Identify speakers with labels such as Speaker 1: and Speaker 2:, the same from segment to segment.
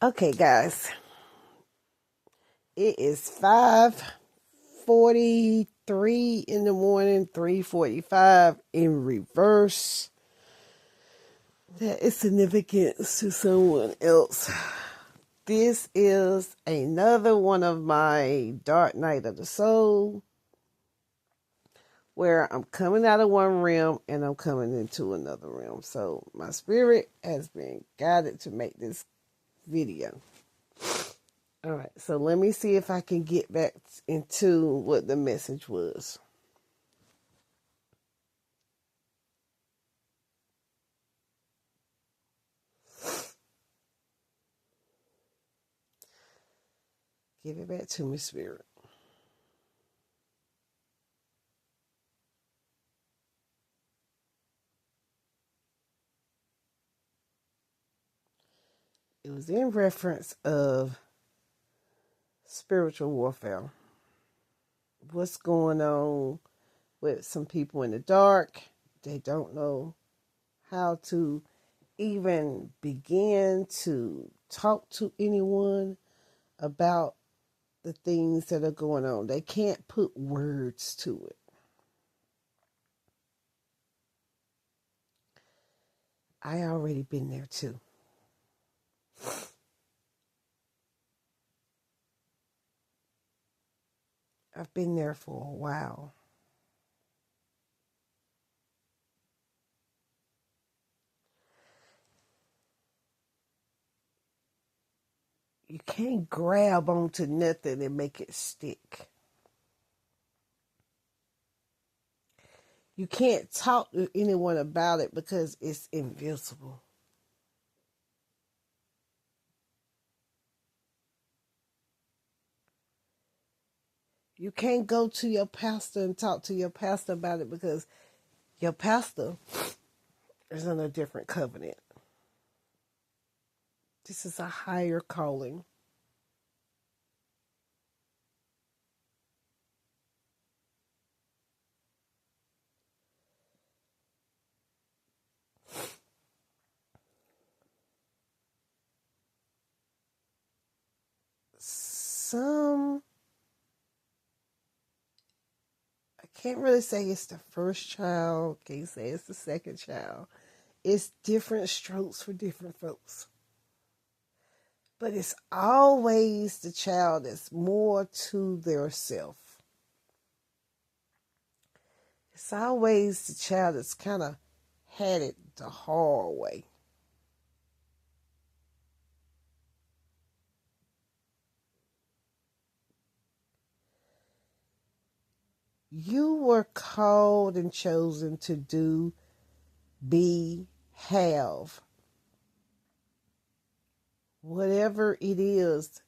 Speaker 1: Okay, guys, it is 5:43 in the morning, 3:45 in reverse. That is significance to someone else. This is another one of my dark night of the soul where I'm coming out of one realm and I'm coming into another realm. So my spirit has been guided to make this video. All right, so let me see if I can get back into what the message was. Give it back to me, spirit. It was in reference of spiritual warfare. What's going on with some people in the dark? They don't know how to even begin to talk to anyone about the things that are going on. They can't put words to it. I already been there too. I've been there for a while. You can't grab onto nothing and make it stick. You can't talk to anyone about it because it's invisible. You can't go to your pastor and talk to your pastor about it because your pastor is in a different covenant. This is a higher calling. Some, I can't really say it's the first child, can't say it's the second child. It's different strokes for different folks. But it's always the child that's more to their self. It's always the child that's kind of had it the hard way. You were called and chosen to do, be, have whatever it is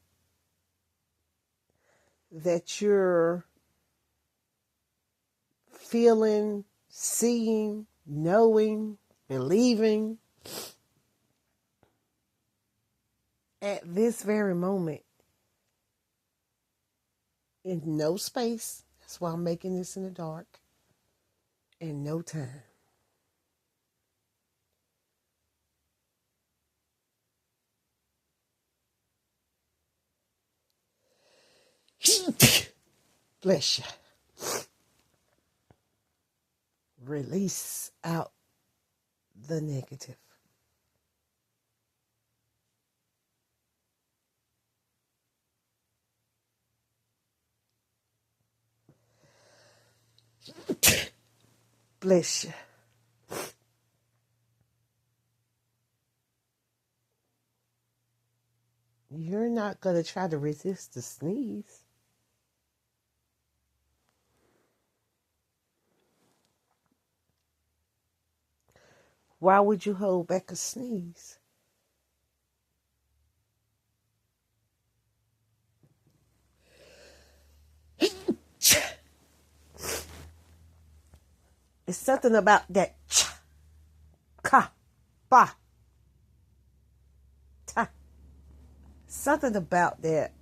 Speaker 1: that you're feeling, seeing, knowing, believing at this very moment in no space. That's why I'm making this in the dark. In no time. Bless you. Release out the negative. Bless you. You're not going to try to resist the sneeze. Why would you hold back a sneeze? It's something about that ch, ka, ba, ta. Something about that.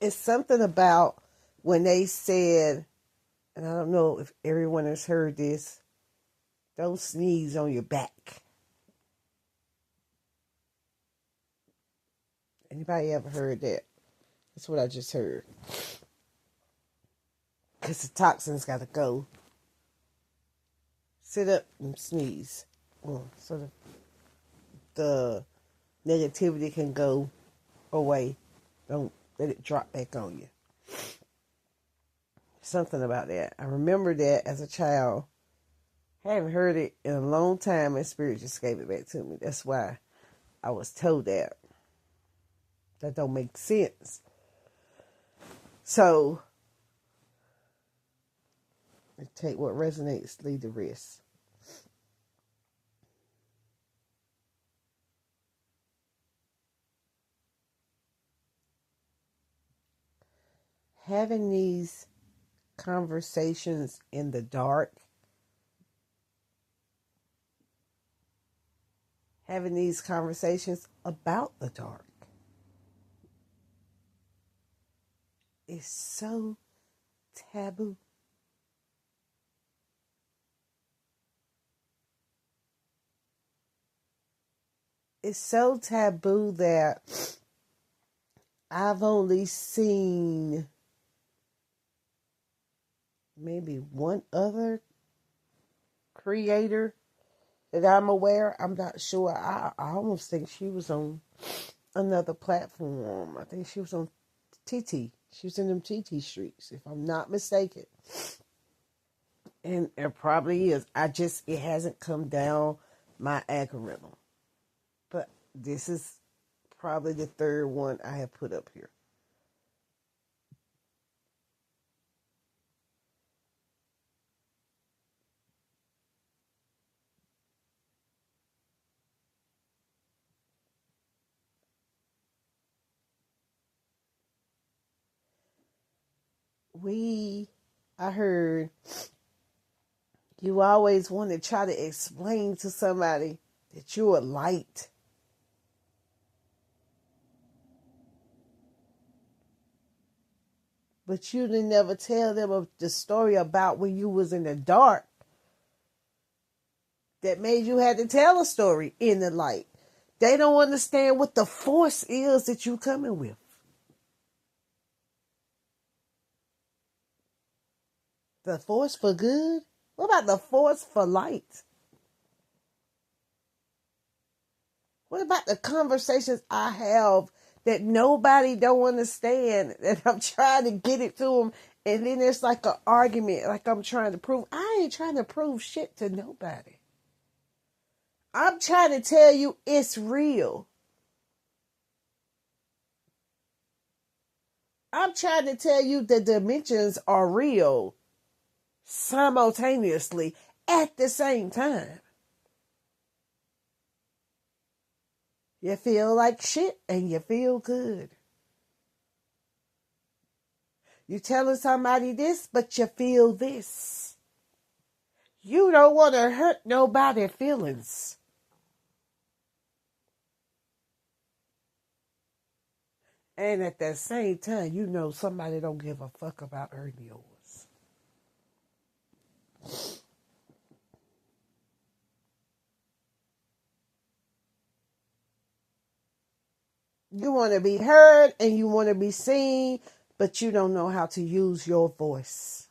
Speaker 1: It's something about when they said, and I don't know if everyone has heard this, don't sneeze on your back. Anybody ever heard that? That's what I just heard. Because the toxins got to go. Sit up and sneeze. So the negativity can go away. Don't let it drop back on you. Something about that. I remember that as a child. I haven't heard it in a long time, and Spirit just gave it back to me. That's why I was told that. That don't make sense. So, take what resonates, leave the rest. Having these conversations in the dark, having these conversations about the dark is so taboo. It's so taboo that I've only seen maybe one other creator that I'm aware. I'm not sure. I almost think she was on another platform. I think she was on TT. She was in them TT streets, if I'm not mistaken. And it probably is. It hasn't come down my algorithm. But this is probably the third one I have put up here. I heard you always want to try to explain to somebody that you're a light. But you didn't never tell them the story about when you was in the dark that made you had to tell a story in the light. They don't understand what the force is that you coming with. The force for good? What about the force for light? What about the conversations I have that nobody don't understand, that I'm trying to get it to them, and then it's like an argument, like I'm trying to prove. I ain't trying to prove shit to nobody. I'm trying to tell you it's real. I'm trying to tell you the dimensions are real simultaneously at the same time. You feel like shit and you feel good. You telling somebody this, but you feel this. You don't want to hurt nobody's feelings. And at the same time, you know somebody don't give a fuck about hurting yours. You want to be heard and you want to be seen, but you don't know how to use your voice.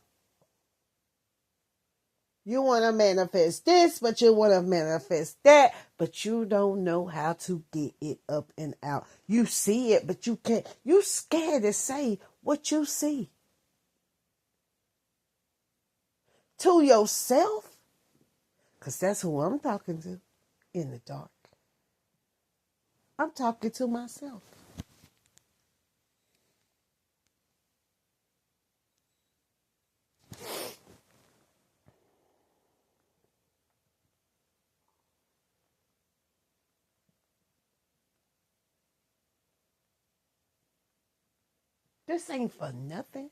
Speaker 1: You want to manifest this, but you want to manifest that, but you don't know how to get it up and out. You see it, but you can't. You scared to say what you see to yourself, because that's who I'm talking to in the dark. I'm talking to myself. This ain't for nothing.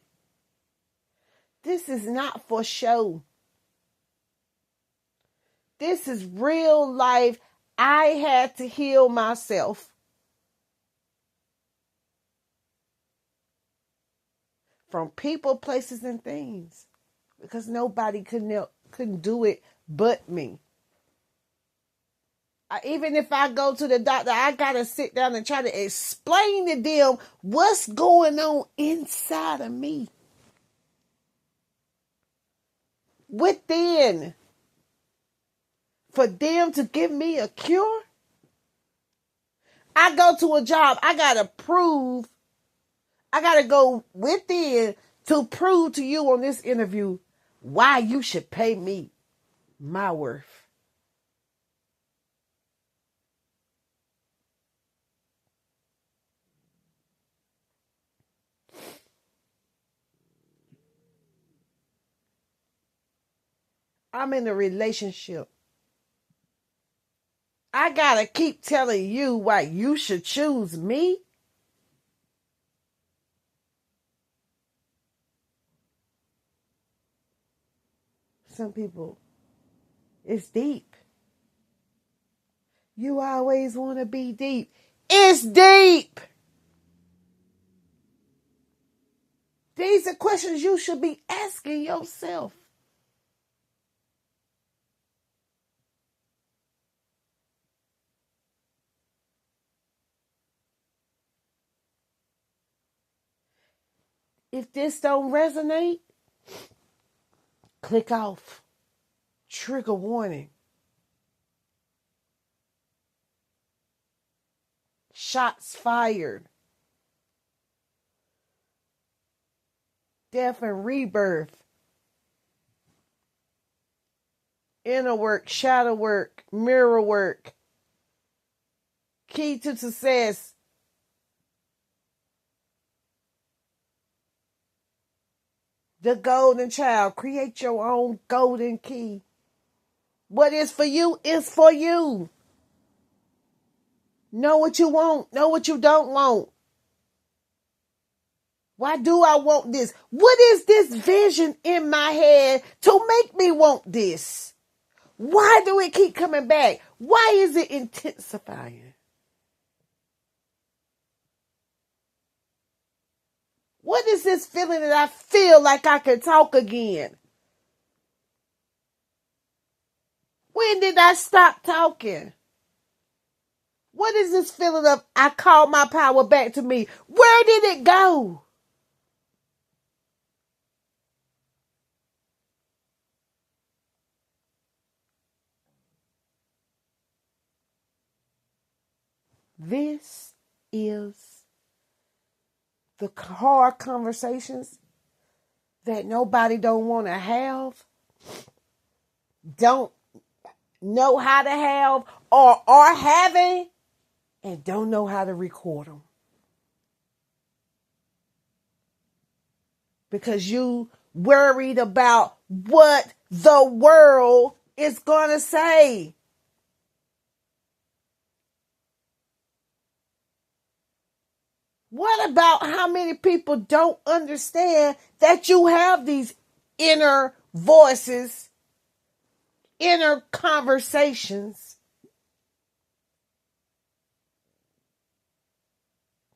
Speaker 1: This is not for show. This is real life. I had to heal myself. from people, places, and things, because nobody couldn't do it but me. Even if I go to the doctor, I gotta sit down and try to explain to them what's going on inside of me, within, for them to give me a cure. I go to a job, I gotta go within to prove to you on this interview why you should pay me my worth. I'm in a relationship. I gotta keep telling you why you should choose me. Some people, it's deep. You always want to be deep. It's deep. These are questions you should be asking yourself. If this don't resonate, click off. Trigger warning. Shots fired. Death and rebirth. Inner work, shadow work, mirror work. Key to success. The golden child. Create your own golden key. What is for you is for you. Know what you want. Know what you don't want. Why do I want this? What is this vision in my head to make me want this? Why do it keep coming back? Why is it intensifying? What is this feeling that I feel like I can talk again? When did I stop talking? What is this feeling of I call my power back to me? Where did it go? This is the hard conversations that nobody don't want to have, don't know how to have, or are having, and don't know how to record them. Because you worried about what the world is going to say. What about how many people don't understand that you have these inner voices, inner conversations,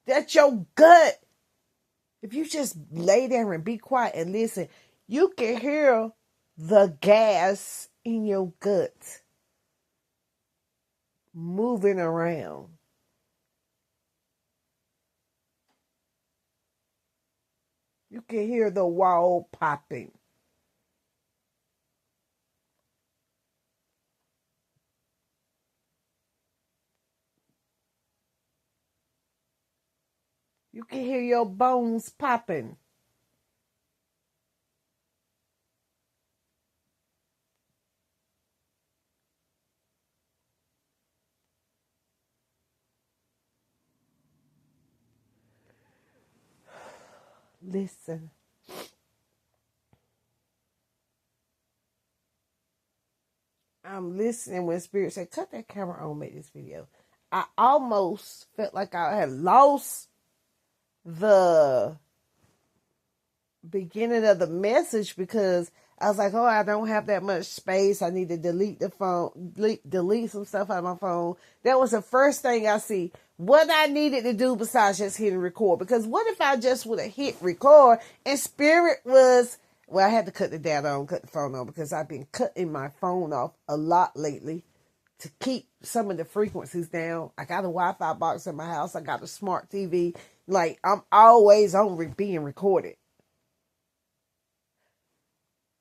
Speaker 1: that your gut, if you just lay there and be quiet and listen, you can hear the gas in your gut moving around. You can hear the wall popping. You can hear your bones popping. Listen. I'm listening when Spirit said, cut that camera on, make this video. I almost felt like I had lost the beginning of the message because I was like, oh, I don't have that much space. I need to delete the phone, delete some stuff out of my phone. That was the first thing I see. What I needed to do besides just hitting record. Because what if I just would have hit record and Spirit was, well, I had to cut the data on, cut the phone on because I've been cutting my phone off a lot lately to keep some of the frequencies down. I got a Wi-Fi box in my house. I got a smart TV. Like, I'm always on being recorded.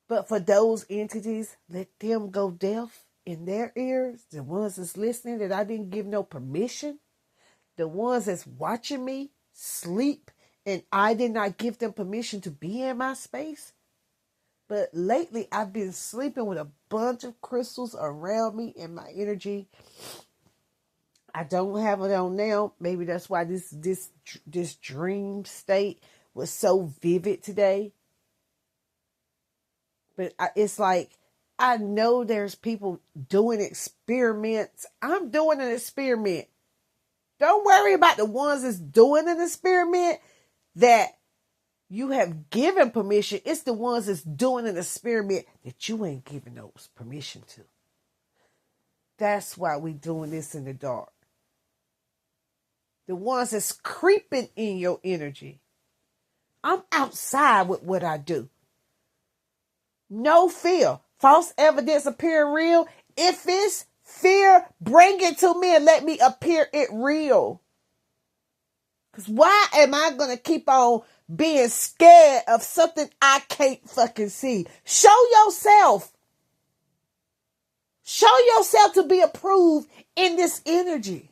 Speaker 1: But for those entities, let them go deaf in their ears. The ones that's listening that I didn't give no permission. The ones that's watching me sleep and I did not give them permission to be in my space. But lately I've been sleeping with a bunch of crystals around me in my energy. I don't have it on now. Maybe that's why this dream state was so vivid today. But it's like, I know there's people doing experiments. I'm doing an experiment. Don't worry about the ones that's doing an experiment that you have given permission. It's the ones that's doing an experiment that you ain't giving those permission to. That's why we doing this in the dark. The ones that's creeping in your energy. I'm outside with what I do. No fear. False evidence appearing real. If it's fear, bring it to me and let me appear it real. Because why am I going to keep on being scared of something I can't fucking see? Show yourself. Show yourself to be approved in this energy.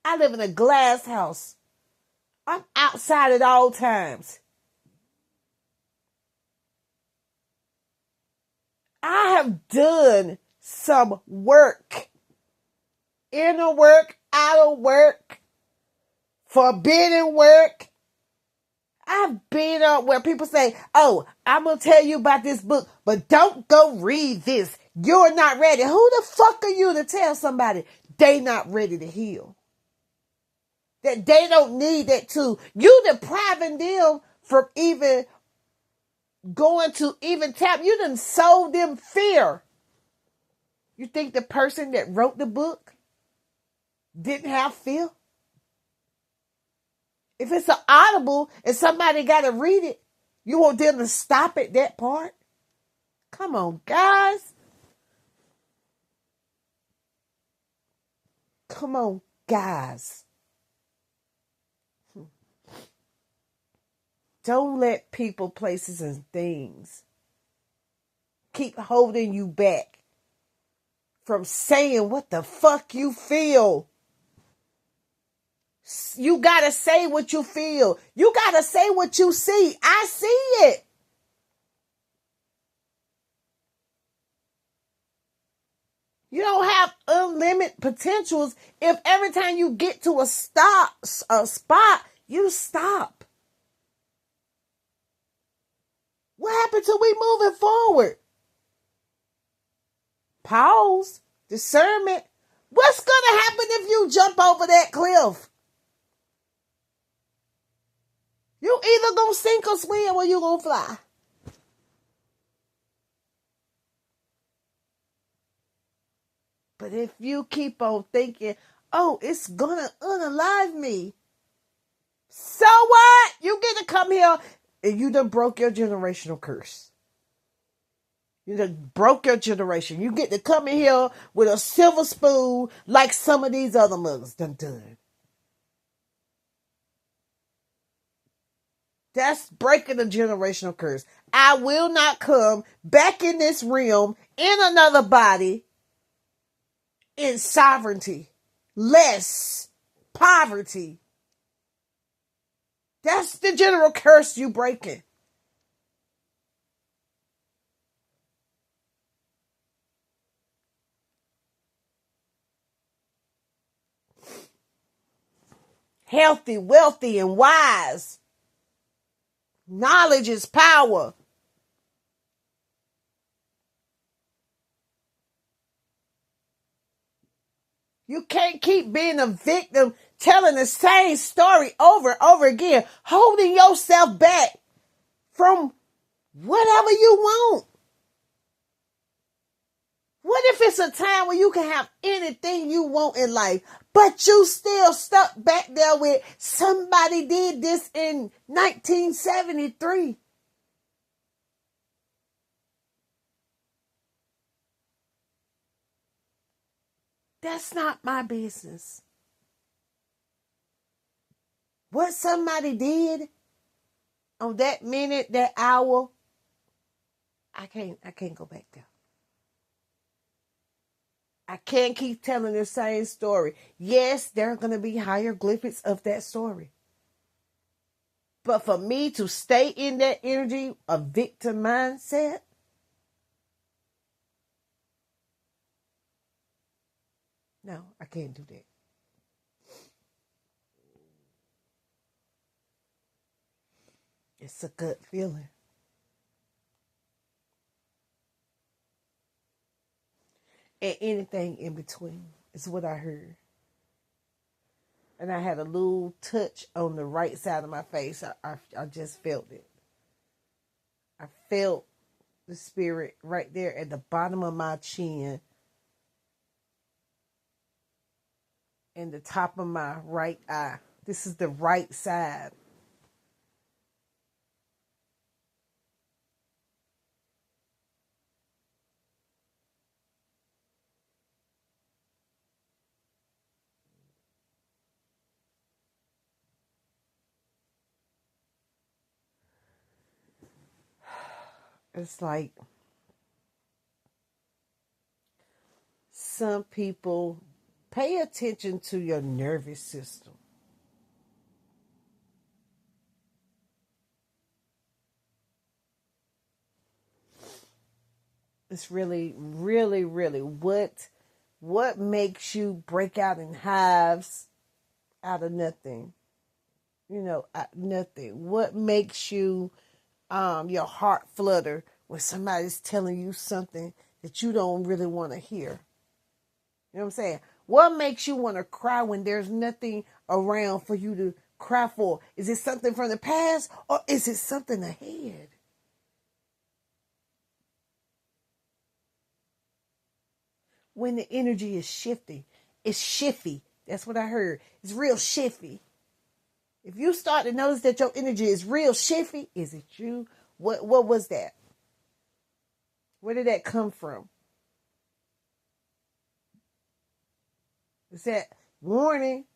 Speaker 1: I live in a glass house. I'm outside at all times. I have done some work. Inner work, outer work, forbidden work. I've been up where people say, oh, I'm going to tell you about this book, but don't go read this. You're not ready. Who the fuck are you to tell somebody they not ready to heal? That they don't need that too. You depriving them from even going to even tap. You done sold them fear. You think the person that wrote the book didn't have fear? If it's an audible and somebody got to read it, you want them to stop at that part? Come on, guys. Come on, guys. Don't let people, places, and things keep holding you back from saying what the fuck you feel. You gotta say what you feel. You gotta say what you see. I see it. You don't have unlimited potentials if every time you get to a spot, you stop. What happened till we moving forward? Pause. Discernment. What's gonna happen if you jump over that cliff? You either gonna sink or swim or you gonna fly. But if you keep on thinking, oh, it's gonna unalive me. So what? You get to come here and you done broke your generational curse. You done broke your generation. You get to come in here with a silver spoon like some of these other mothers done. That's breaking the generational curse. I will not come back in this realm in another body in sovereignty, less poverty. That's the general curse you breaking. Healthy, wealthy, and wise. Knowledge is power. You can't keep being a victim telling the same story over and over again, holding yourself back from whatever you want. What if it's a time where you can have anything you want in life, but you still stuck back there with somebody did this in 1973? That's not my business. What somebody did on that minute, that hour, I can't go back there. I can't keep telling the same story. Yes, there are going to be hieroglyphics of that story. But for me to stay in that energy of victim mindset, no, I can't do that. It's a gut feeling. And anything in between is what I heard. And I had a little touch on the right side of my face. I just felt it. I felt the spirit right there at the bottom of my chin and the top of my right eye. This is the right side. It's like some people pay attention to your nervous system. It's really, really, really what makes you break out in hives out of nothing? Nothing. What makes you your heart flutter when somebody's telling you something that you don't really want to hear? You know what I'm saying? What makes you want to cry when there's nothing around for you to cry for? Is it something from the past or is it something ahead? When the energy is shifting, it's shifty. That's what I heard. It's real shifty. If you start to notice that your energy is real shifty, is it you? What was that? Where did that come from? Is that warning?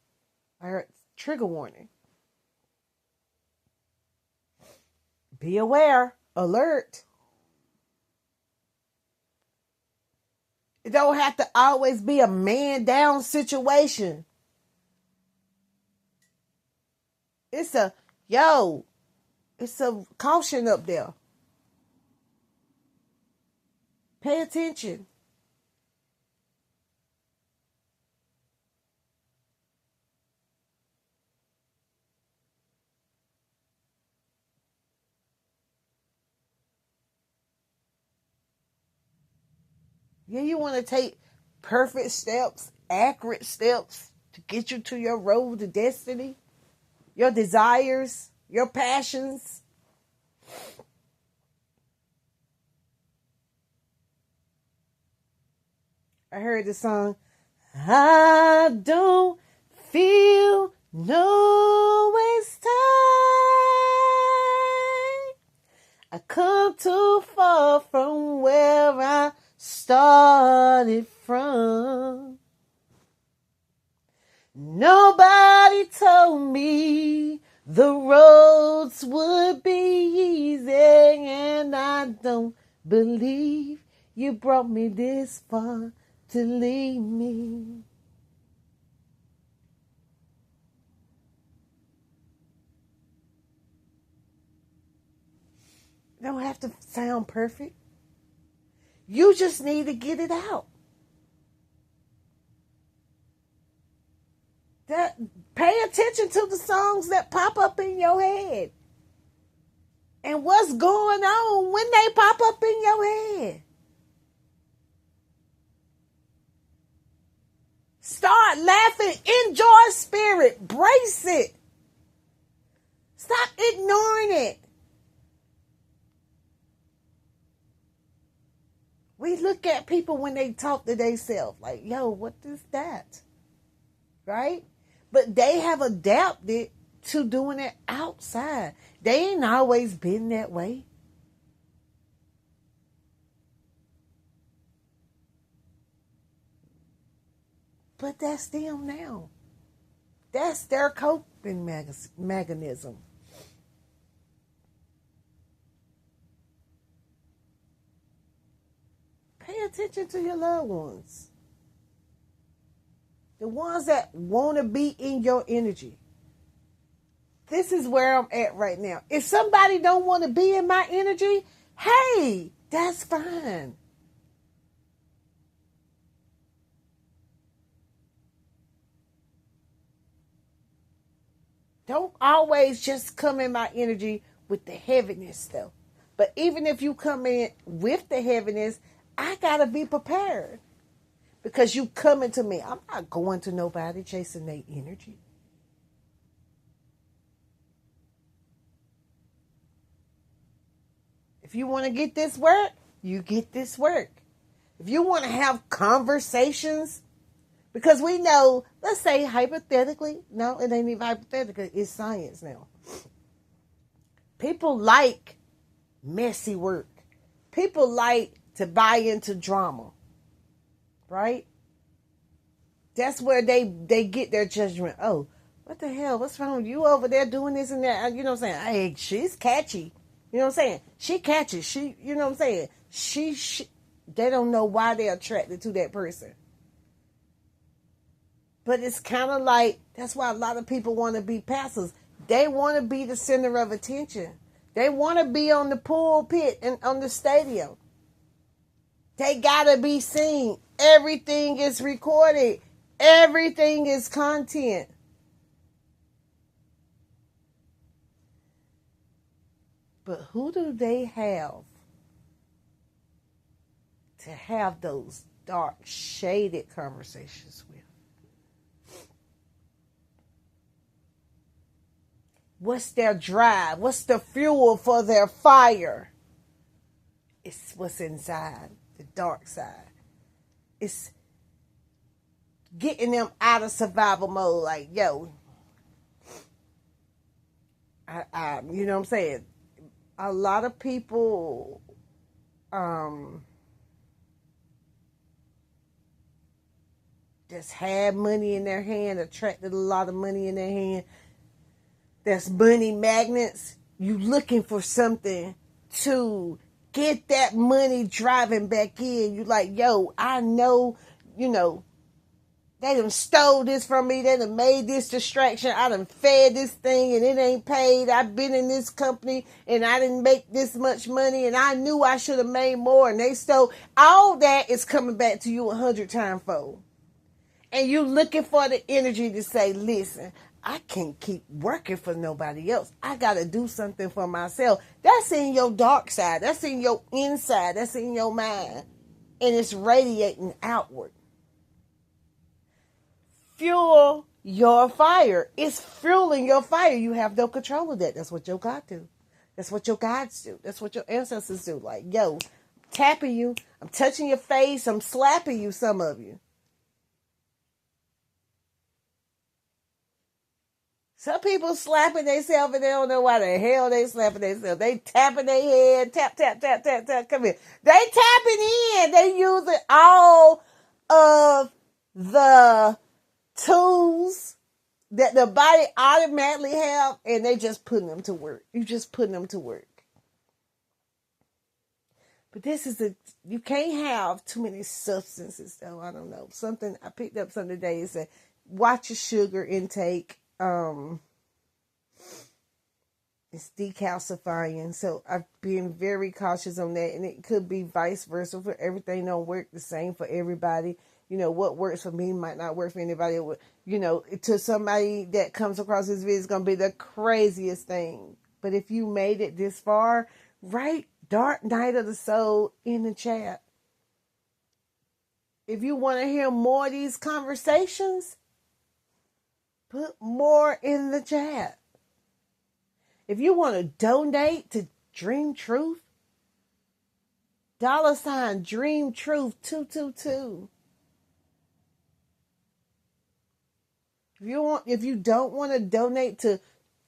Speaker 1: I heard trigger warning. Be aware, alert. It don't have to always be a man down situation. It's a caution up there. Pay attention. Yeah, you want to take perfect steps, accurate steps to get you to your road to destiny, your desires, your passions. I heard the song, I don't feel no waste time. I come too far from where I started from. Nobody told me the roads would be easy, and I don't believe you brought me this far to leave me. It don't have to sound perfect. You just need to get it out. Pay attention to the songs that pop up in your head. And what's going on when they pop up in your head. Start Start laughing. Enjoy spirit. Brace it. Stop ignoring it. We look at people when they talk to themselves like, yo, what is that? Right? But they have adapted to doing it outside. They ain't always been that way. But that's them now. That's their coping mechanism. Pay attention to your loved ones. The ones that want to be in your energy. This is where I'm at right now. If somebody don't want to be in my energy, hey, that's fine. Don't always just come in my energy with the heaviness though. But even if you come in with the heaviness, I gotta be prepared. Because you coming to me. I'm not going to nobody chasing their energy. If you want to get this work, you get this work. If you want to have conversations, because we know, let's say hypothetically, no, it ain't even hypothetical, it's science now. People like messy work. People like to buy into drama. Right? That's where they get their judgment. Oh, what the hell? What's wrong with you over there doing this and that? You know what I'm saying? Hey, she's catchy. You know what I'm saying? She catchy. She, you know what I'm saying? She they don't know why they're attracted to that person. But it's kind of like, that's why a lot of people want to be pastors. They want to be the center of attention. They want to be on the pulpit and on the stadium. They gotta be seen. Everything is recorded. Everything is content. But who do they have to have those dark, shaded conversations with? What's their drive? What's the fuel for their fire? It's what's inside, the dark side. It's getting them out of survival mode. Like, yo, you know what I'm saying? A lot of people, just had money in their hand, attracted a lot of money in their hand. That's money magnets. You looking for something to get that money driving back in. You like, yo, I know, you know, they done stole this from me. They done made this distraction. I done fed this thing and it ain't paid. I've been in this company and I didn't make this much money and I knew I should have made more and they stole. All that is coming back to you 100 times fold. And you looking for the energy to say, listen, I can't keep working for nobody else. I got to do something for myself. That's in your dark side. That's in your inside. That's in your mind. And it's radiating outward. Fuel your fire. It's fueling your fire. You have no control of that. That's what your God do. That's what your guides do. That's what your ancestors do. Like, yo, tapping you. I'm touching your face. I'm slapping you, some of you. Some people slapping themselves and they don't know why the hell they slapping themselves. They tapping their head, tap, tap, tap, tap, tap, come here. They tapping in. They using all of the tools that the body automatically have and they just putting them to work. You just putting them to work. But this is you can't have too many substances though. I don't know. Something, I picked up something today and said, watch your sugar intake. It's decalcifying, so I've been very cautious on that, and it could be vice versa. For everything don't work the same for everybody. You know, what works for me might not work for anybody. You know, to somebody that comes across this video, it's gonna be the craziest thing. But if you made it this far, write Dark Night of the Soul in the chat. If you want to hear more of these conversations, Put more in the chat. If you want to donate to Dream Truth, $ Dream Truth 222. If you don't want to donate to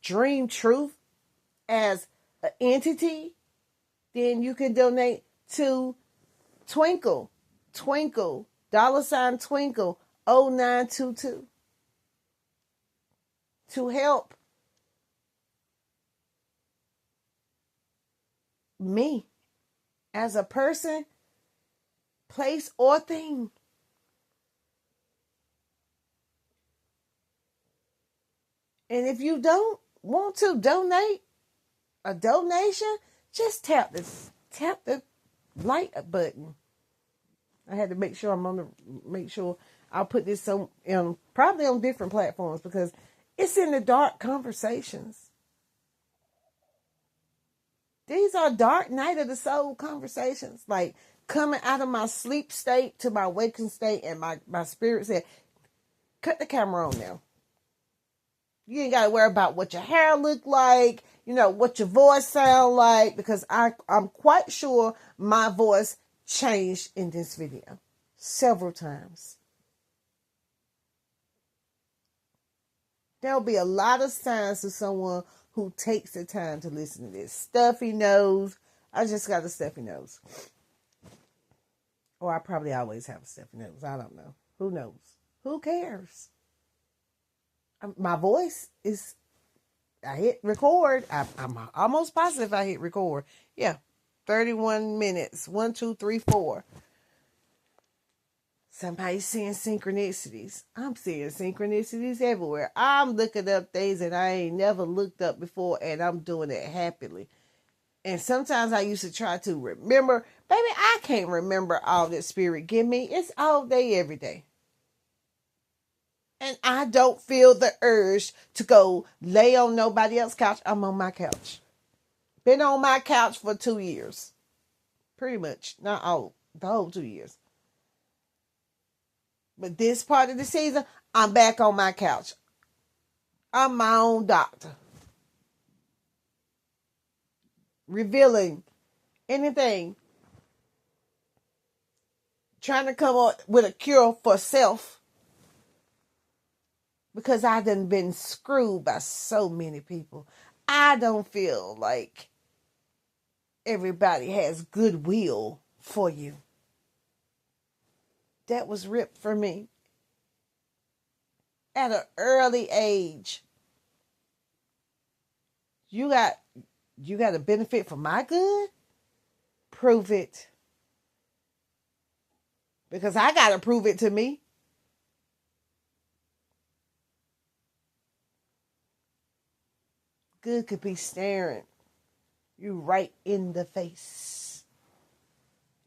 Speaker 1: Dream Truth as an entity, then you can donate to Twinkle, $, Twinkle 0922 to help me as a person, place, or thing. And if you don't want to donate a donation, just tap the like button. I had to make sure I'll put this on probably on different platforms because it's in the dark conversations. These are dark night of the soul conversations, like coming out of my sleep state to my waking state, and my spirit said, cut the camera on now. You ain't got to worry about what your hair look like, what your voice sound like, because I'm quite sure my voice changed in this video several times. There'll be a lot of signs to someone who takes the time to listen to this. Stuffy nose. I just got a stuffy nose. Or I probably always have a stuffy nose. I don't know. Who knows? Who cares? My voice is, I hit record. I'm almost positive I hit record. Yeah. 31 minutes. 1, 2, 3, 4. Somebody's seeing synchronicities. I'm seeing synchronicities everywhere. I'm looking up things that I ain't never looked up before, and I'm doing it happily. And sometimes I used to try to remember. Baby, I can't remember all that spirit give me. It's all day, every day. And I don't feel the urge to go lay on nobody else's couch. I'm on my couch. Been on my couch for 2 years. Pretty much. Not all. The whole 2 years. But this part of the season, I'm back on my couch. I'm my own doctor. Revealing anything. Trying to come up with a cure for self. Because I done been screwed by so many people. I don't feel like everybody has goodwill for you. That was ripped for me. At an early age. You got a benefit for my good? Prove it. Because I got to prove it to me. Good could be staring you right in the face.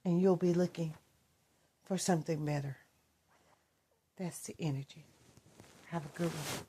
Speaker 1: And you'll be looking for something better. That's the energy. Have a good one.